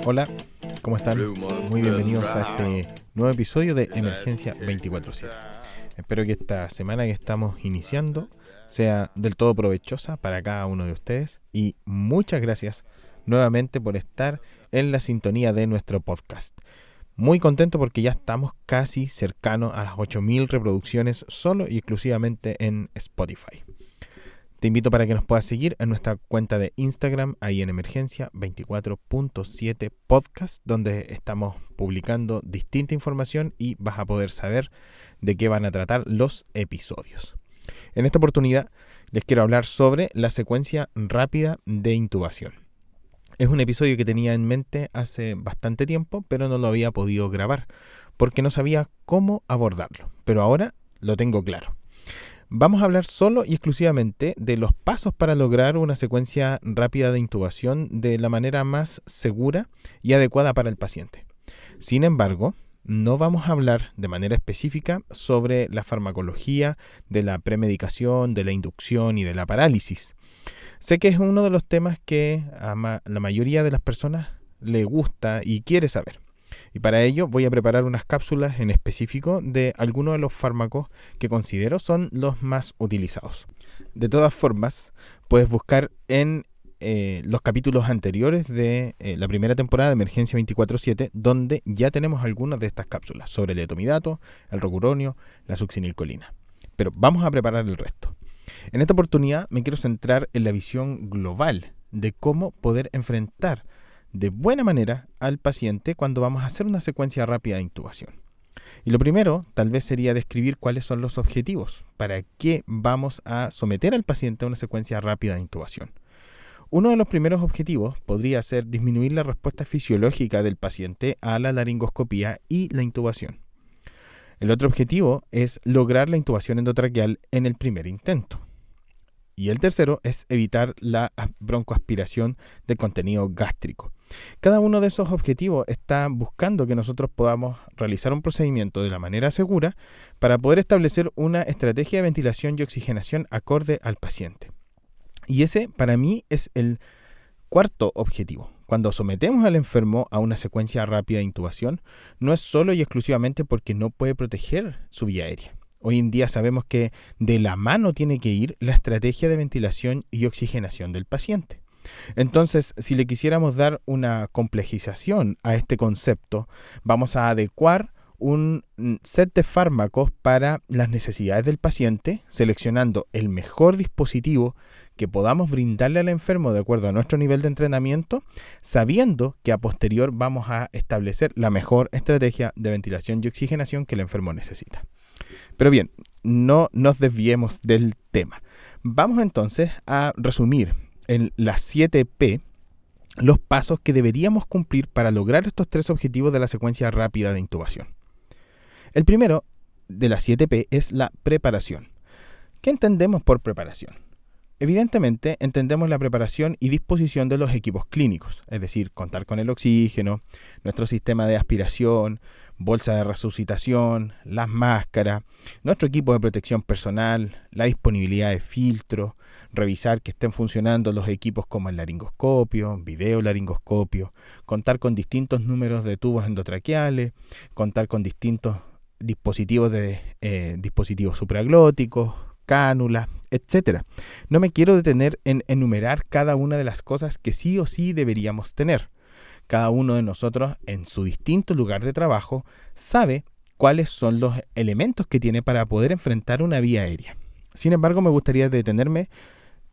Hola, ¿cómo están? Muy bienvenidos a este nuevo episodio de Emergencia 24/7. Espero que esta semana que estamos iniciando sea del todo provechosa para cada uno de ustedes y muchas gracias nuevamente por estar en la sintonía de nuestro podcast. Muy contento porque ya estamos casi cercanos a las 8.000 reproducciones solo y exclusivamente en Spotify. Te invito para que nos puedas seguir en nuestra cuenta de Instagram, ahí en Emergencia 24.7 Podcast, donde estamos publicando distinta información y vas a poder saber de qué van a tratar los episodios. En esta oportunidad les quiero hablar sobre la secuencia rápida de intubación. Es un episodio que tenía en mente hace bastante tiempo, pero no lo había podido grabar porque no sabía cómo abordarlo, pero ahora lo tengo claro. Vamos a hablar solo y exclusivamente de los pasos para lograr una secuencia rápida de intubación de la manera más segura y adecuada para el paciente. Sin embargo, no vamos a hablar de manera específica sobre la farmacología de la premedicación, de la inducción y de la parálisis. Sé que es uno de los temas que a la mayoría de las personas le gusta y quiere saber. Y para ello voy a preparar unas cápsulas en específico de algunos de los fármacos que considero son los más utilizados. De todas formas, puedes buscar en los capítulos anteriores de la primera temporada de Emergencia 24/7, donde ya tenemos algunas de estas cápsulas sobre el etomidato, el rocuronio, la succinilcolina. Pero vamos a preparar el resto. En esta oportunidad me quiero centrar en la visión global de cómo poder enfrentar de buena manera al paciente cuando vamos a hacer una secuencia rápida de intubación. Y lo primero, tal vez, sería describir cuáles son los objetivos, para qué vamos a someter al paciente a una secuencia rápida de intubación. Uno de los primeros objetivos podría ser disminuir la respuesta fisiológica del paciente a la laringoscopía y la intubación. El otro objetivo es lograr la intubación endotraqueal en el primer intento. Y el tercero es evitar la broncoaspiración del contenido gástrico. Cada uno de esos objetivos está buscando que nosotros podamos realizar un procedimiento de la manera segura para poder establecer una estrategia de ventilación y oxigenación acorde al paciente. Y ese, para mí, es el cuarto objetivo. Cuando sometemos al enfermo a una secuencia rápida de intubación, no es solo y exclusivamente porque no puede proteger su vía aérea. Hoy en día sabemos que de la mano tiene que ir la estrategia de ventilación y oxigenación del paciente. Entonces, si le quisiéramos dar una complejización a este concepto, vamos a adecuar un set de fármacos para las necesidades del paciente, seleccionando el mejor dispositivo que podamos brindarle al enfermo de acuerdo a nuestro nivel de entrenamiento, sabiendo que a posterior vamos a establecer la mejor estrategia de ventilación y oxigenación que el enfermo necesita. Pero bien, no nos desviemos del tema. Vamos entonces a resumir en las 7P los pasos que deberíamos cumplir para lograr estos tres objetivos de la secuencia rápida de intubación. El primero de las 7P es la preparación. ¿Qué entendemos por preparación? Evidentemente, entendemos la preparación y disposición de los equipos clínicos, es decir, contar con el oxígeno, nuestro sistema de aspiración, bolsa de resucitación, las máscaras, nuestro equipo de protección personal, la disponibilidad de filtros, revisar que estén funcionando los equipos como el laringoscopio, videolaringoscopio, contar con distintos números de tubos endotraqueales, contar con distintos dispositivos dispositivos supraglóticos, cánulas, etc. No me quiero detener en enumerar cada una de las cosas que sí o sí deberíamos tener. Cada uno de nosotros, en su distinto lugar de trabajo, sabe cuáles son los elementos que tiene para poder enfrentar una vía aérea. Sin embargo, me gustaría detenerme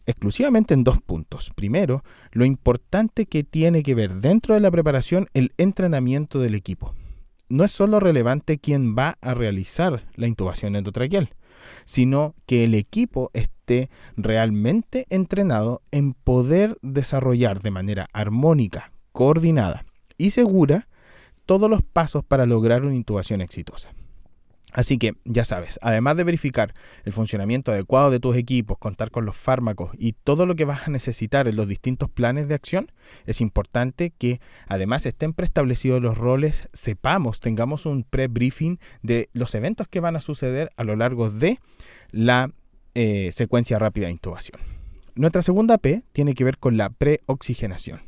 exclusivamente en dos puntos. Primero, lo importante que tiene que ver dentro de la preparación el entrenamiento del equipo. No es solo relevante quién va a realizar la intubación endotraqueal, sino que el equipo esté realmente entrenado en poder desarrollar de manera armónica, coordinada y segura todos los pasos para lograr una intubación exitosa. Así que, ya sabes, además de verificar el funcionamiento adecuado de tus equipos, contar con los fármacos y todo lo que vas a necesitar en los distintos planes de acción, es importante que además estén preestablecidos los roles, tengamos un pre-briefing de los eventos que van a suceder a lo largo de la secuencia rápida de intubación. Nuestra segunda P tiene que ver con la preoxigenación.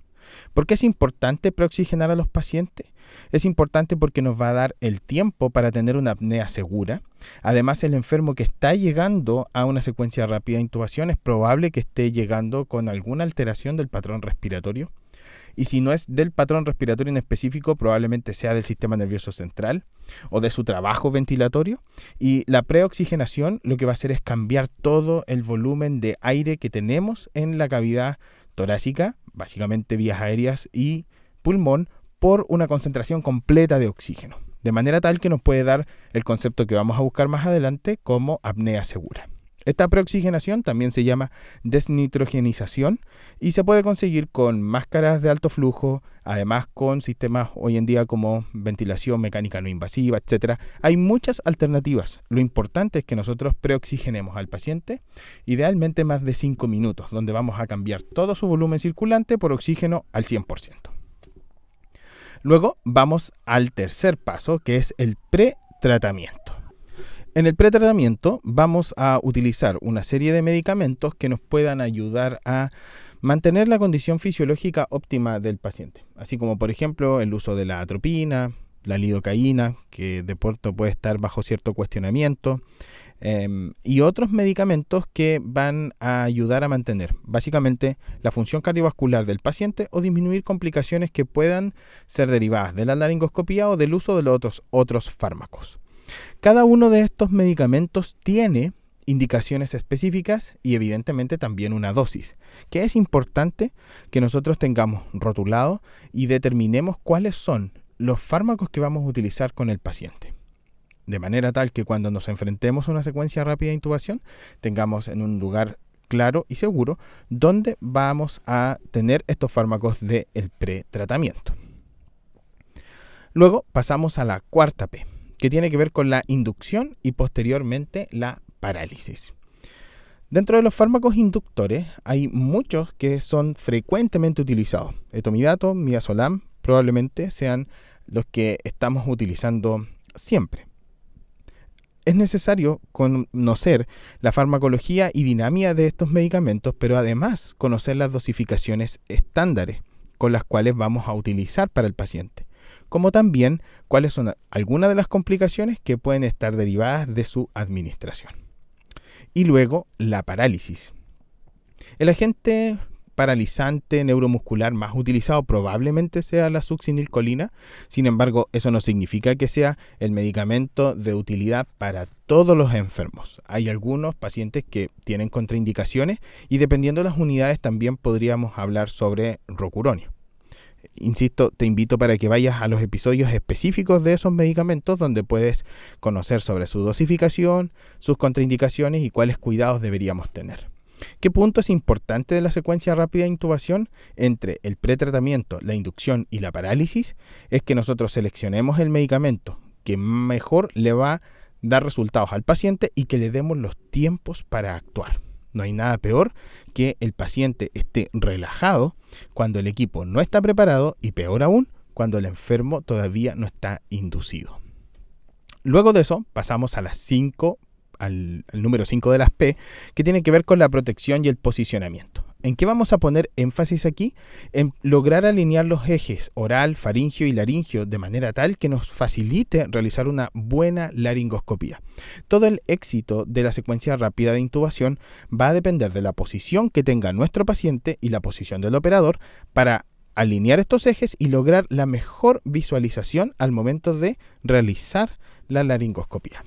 ¿Por qué es importante preoxigenar a los pacientes? Es importante porque nos va a dar el tiempo para tener una apnea segura. Además, el enfermo que está llegando a una secuencia rápida de intubación es probable que esté llegando con alguna alteración del patrón respiratorio. Y si no es del patrón respiratorio en específico, probablemente sea del sistema nervioso central o de su trabajo ventilatorio. Y la preoxigenación lo que va a hacer es cambiar todo el volumen de aire que tenemos en la cavidad torácica, básicamente vías aéreas y pulmón, por una concentración completa de oxígeno, de manera tal que nos puede dar el concepto que vamos a buscar más adelante como apnea segura. Esta preoxigenación también se llama desnitrogenización y se puede conseguir con máscaras de alto flujo, además con sistemas hoy en día como ventilación mecánica no invasiva, etc. Hay muchas alternativas. Lo importante es que nosotros preoxigenemos al paciente, idealmente más de 5 minutos, donde vamos a cambiar todo su volumen circulante por oxígeno al 100%. Luego vamos al tercer paso, que es el pretratamiento. En el pretratamiento vamos a utilizar una serie de medicamentos que nos puedan ayudar a mantener la condición fisiológica óptima del paciente, así como por ejemplo el uso de la atropina, la lidocaína, que de pronto puede estar bajo cierto cuestionamiento, y otros medicamentos que van a ayudar a mantener básicamente la función cardiovascular del paciente o disminuir complicaciones que puedan ser derivadas de la laringoscopía o del uso de los otros fármacos. Cada uno de estos medicamentos tiene indicaciones específicas y evidentemente también una dosis, que es importante que nosotros tengamos rotulado y determinemos cuáles son los fármacos que vamos a utilizar con el paciente. De manera tal que cuando nos enfrentemos a una secuencia rápida de intubación, tengamos en un lugar claro y seguro donde vamos a tener estos fármacos del pretratamiento. Luego pasamos a la cuarta P, que tiene que ver con la inducción y posteriormente la parálisis. Dentro de los fármacos inductores hay muchos que son frecuentemente utilizados. Etomidato, midazolam probablemente sean los que estamos utilizando siempre. Es necesario conocer la farmacología y dinámica de estos medicamentos, pero además conocer las dosificaciones estándares con las cuales vamos a utilizar para el paciente, como también cuáles son algunas de las complicaciones que pueden estar derivadas de su administración. Y luego la parálisis. El agente paralizante neuromuscular más utilizado probablemente sea la succinilcolina. Sin embargo, eso no significa que sea el medicamento de utilidad para todos los enfermos. Hay algunos pacientes que tienen contraindicaciones y dependiendo de las unidades también podríamos hablar sobre rocuronio. Insisto, te invito para que vayas a los episodios específicos de esos medicamentos donde puedes conocer sobre su dosificación, sus contraindicaciones y cuáles cuidados deberíamos tener. ¿Qué punto es importante de la secuencia rápida de intubación entre el pretratamiento, la inducción y la parálisis? Es que nosotros seleccionemos el medicamento que mejor le va a dar resultados al paciente y que le demos los tiempos para actuar. No hay nada peor que el paciente esté relajado cuando el equipo no está preparado y peor aún cuando el enfermo todavía no está inducido. Luego de eso pasamos a las 5 al número 5 de las P, que tiene que ver con la protección y el posicionamiento. ¿En qué vamos a poner énfasis aquí? En lograr alinear los ejes oral, faringio y laringio de manera tal que nos facilite realizar una buena laringoscopía. Todo el éxito de la secuencia rápida de intubación va a depender de la posición que tenga nuestro paciente y la posición del operador para alinear estos ejes y lograr la mejor visualización al momento de realizar la laringoscopía.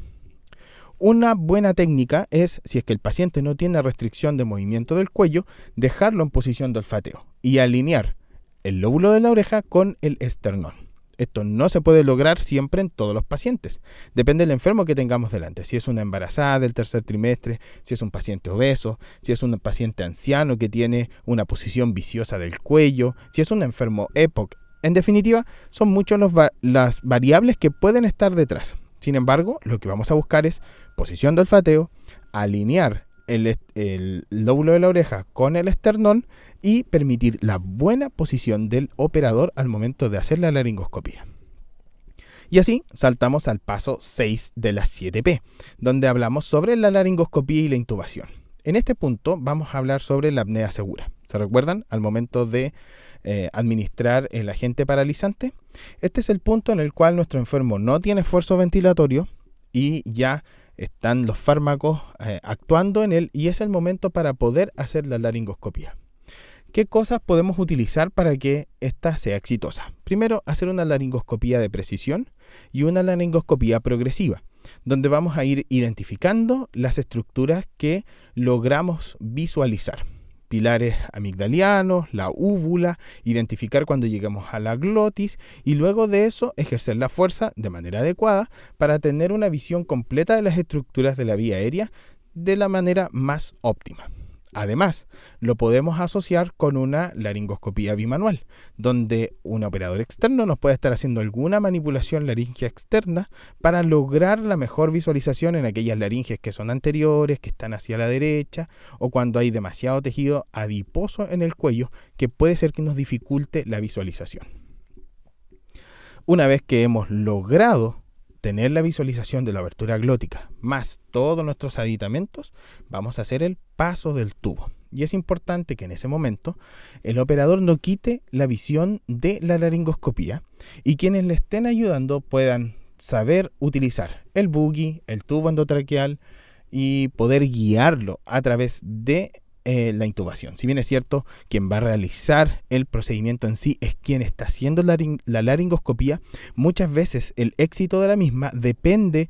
Una buena técnica es, si es que el paciente no tiene restricción de movimiento del cuello, dejarlo en posición de olfateo y alinear el lóbulo de la oreja con el esternón. Esto no se puede lograr siempre en todos los pacientes. Depende del enfermo que tengamos delante. Si es una embarazada del tercer trimestre, si es un paciente obeso, si es un paciente anciano que tiene una posición viciosa del cuello, si es un enfermo EPOC. En definitiva, son muchas las variables que pueden estar detrás. Sin embargo, lo que vamos a buscar es posición de olfateo, alinear el lóbulo de la oreja con el esternón y permitir la buena posición del operador al momento de hacer la laringoscopía. Y así saltamos al paso 6 de las 7P, donde hablamos sobre la laringoscopía y la intubación. En este punto vamos a hablar sobre la apnea segura. ¿Se recuerdan? Al momento de administrar el agente paralizante. Este es el punto en el cual nuestro enfermo no tiene esfuerzo ventilatorio y ya están los fármacos actuando en él, y es el momento para poder hacer la laringoscopía. ¿Qué cosas podemos utilizar para que esta sea exitosa? Primero, hacer una laringoscopía de precisión y una laringoscopía progresiva, donde vamos a ir identificando las estructuras que logramos visualizar. Pilares amigdalianos, la úvula, identificar cuando llegamos a la glotis y luego de eso ejercer la fuerza de manera adecuada para tener una visión completa de las estructuras de la vía aérea de la manera más óptima. Además, lo podemos asociar con una laringoscopía bimanual, donde un operador externo nos puede estar haciendo alguna manipulación laríngea externa para lograr la mejor visualización en aquellas laringes que son anteriores, que están hacia la derecha, o cuando hay demasiado tejido adiposo en el cuello, que puede ser que nos dificulte la visualización. Una vez que hemos logrado tener la visualización de la abertura glótica más todos nuestros aditamentos, vamos a hacer el paso del tubo. Y es importante que en ese momento el operador no quite la visión de la laringoscopía y quienes le estén ayudando puedan saber utilizar el buggy, el tubo endotraqueal y poder guiarlo a través de la intubación. Si bien es cierto, quien va a realizar el procedimiento en sí es quien está haciendo la laringoscopía, muchas veces el éxito de la misma depende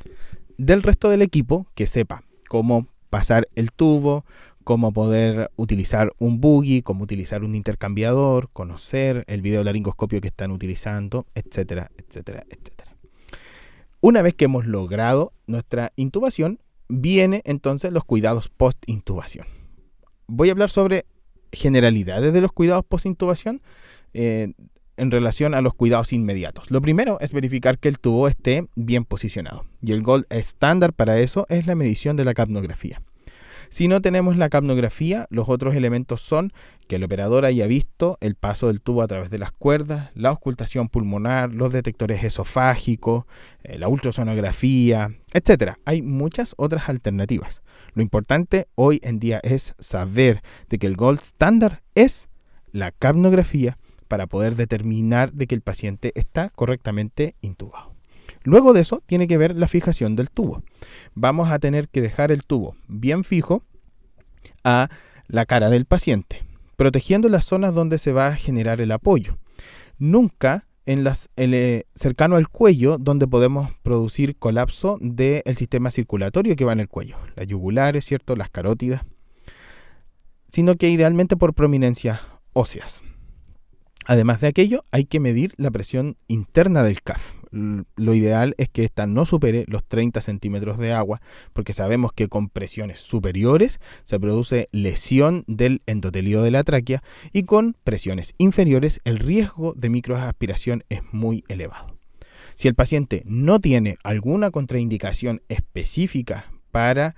del resto del equipo que sepa cómo pasar el tubo, cómo poder utilizar un buggy, cómo utilizar un intercambiador, conocer el video laringoscopio que están utilizando, etcétera, etcétera, etcétera. Una vez que hemos logrado nuestra intubación, viene entonces los cuidados post-intubación. Voy a hablar sobre generalidades de los cuidados post-intubación en relación a los cuidados inmediatos. Lo primero es verificar que el tubo esté bien posicionado. Y el gold estándar para eso es la medición de la capnografía. Si no tenemos la capnografía, los otros elementos son que el operador haya visto el paso del tubo a través de las cuerdas, la auscultación pulmonar, los detectores esofágicos, la ultrasonografía, etc. Hay muchas otras alternativas. Lo importante hoy en día es saber de que el gold standard es la capnografía para poder determinar de que el paciente está correctamente intubado. Luego de eso tiene que ver la fijación del tubo. Vamos a tener que dejar el tubo bien fijo a la cara del paciente, protegiendo las zonas donde se va a generar el apoyo. Nunca cercano al cuello, donde podemos producir colapso del sistema circulatorio que va en el cuello, las yugulares, ¿cierto?, las carótidas, sino que idealmente por prominencias óseas. Además de aquello, hay que medir la presión interna del CAF. Lo ideal es que ésta no supere los 30 centímetros de agua, porque sabemos que con presiones superiores se produce lesión del endotelio de la tráquea y con presiones inferiores el riesgo de microaspiración es muy elevado. Si el paciente no tiene alguna contraindicación específica para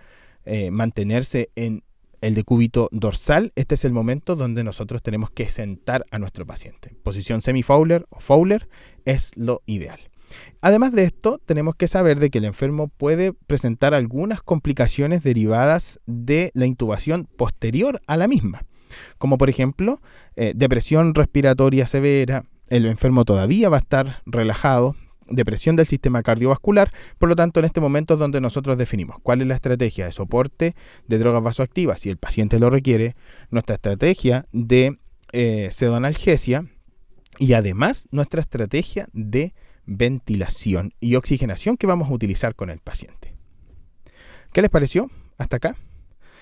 mantenerse en el decúbito dorsal, este es el momento donde nosotros tenemos que sentar a nuestro paciente. Posición semi-Fowler o Fowler es lo ideal. Además de esto, tenemos que saber de que el enfermo puede presentar algunas complicaciones derivadas de la intubación posterior a la misma, como por ejemplo, depresión respiratoria severa, el enfermo todavía va a estar relajado, depresión del sistema cardiovascular. Por lo tanto, en este momento es donde nosotros definimos cuál es la estrategia de soporte de drogas vasoactivas si el paciente lo requiere, nuestra estrategia de pseudoanalgesia y además nuestra estrategia de ventilación y oxigenación que vamos a utilizar con el paciente. ¿Qué les pareció hasta acá?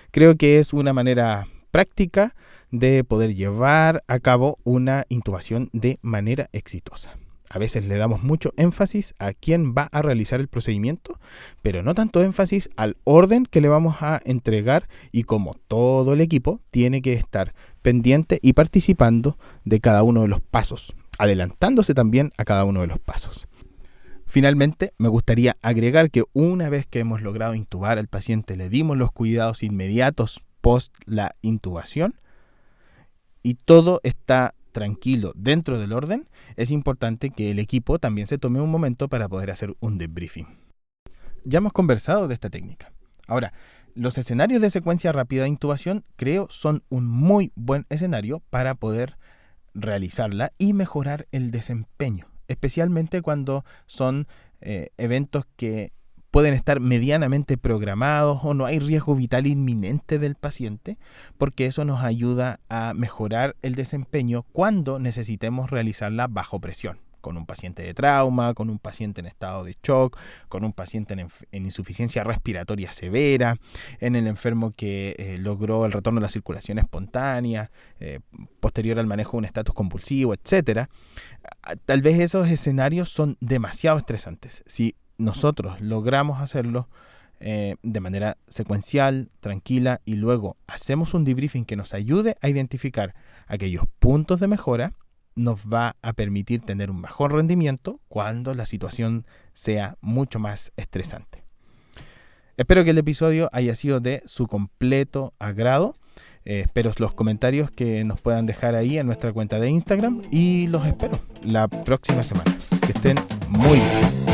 Creo que es una manera práctica de poder llevar a cabo una intubación de manera exitosa. A veces le damos mucho énfasis a quién va a realizar el procedimiento, pero no tanto énfasis al orden que le vamos a entregar y cómo todo el equipo tiene que estar pendiente y participando de cada uno de los pasos, adelantándose también a cada uno de los pasos. Finalmente, me gustaría agregar que una vez que hemos logrado intubar al paciente, le dimos los cuidados inmediatos post la intubación y todo está tranquilo dentro del orden, es importante que el equipo también se tome un momento para poder hacer un debriefing. Ya hemos conversado de esta técnica. Ahora, Los escenarios de secuencia rápida de intubación, creo, son un muy buen escenario para poder realizarla y mejorar el desempeño, especialmente cuando son eventos que pueden estar medianamente programados o no hay riesgo vital inminente del paciente, porque eso nos ayuda a mejorar el desempeño cuando necesitemos realizarla bajo presión, con un paciente de trauma, con un paciente en estado de shock, con un paciente en insuficiencia respiratoria severa, en el enfermo que logró el retorno a la circulación espontánea, posterior al manejo de un estatus convulsivo, etc. Tal vez esos escenarios son demasiado estresantes. Si nosotros logramos hacerlo de manera secuencial, tranquila, y luego hacemos un debriefing que nos ayude a identificar aquellos puntos de mejora, nos va a permitir tener un mejor rendimiento cuando la situación sea mucho más estresante. Espero que el episodio haya sido de su completo agrado. Espero los comentarios que nos puedan dejar ahí en nuestra cuenta de Instagram y los espero la próxima semana. Que estén muy bien.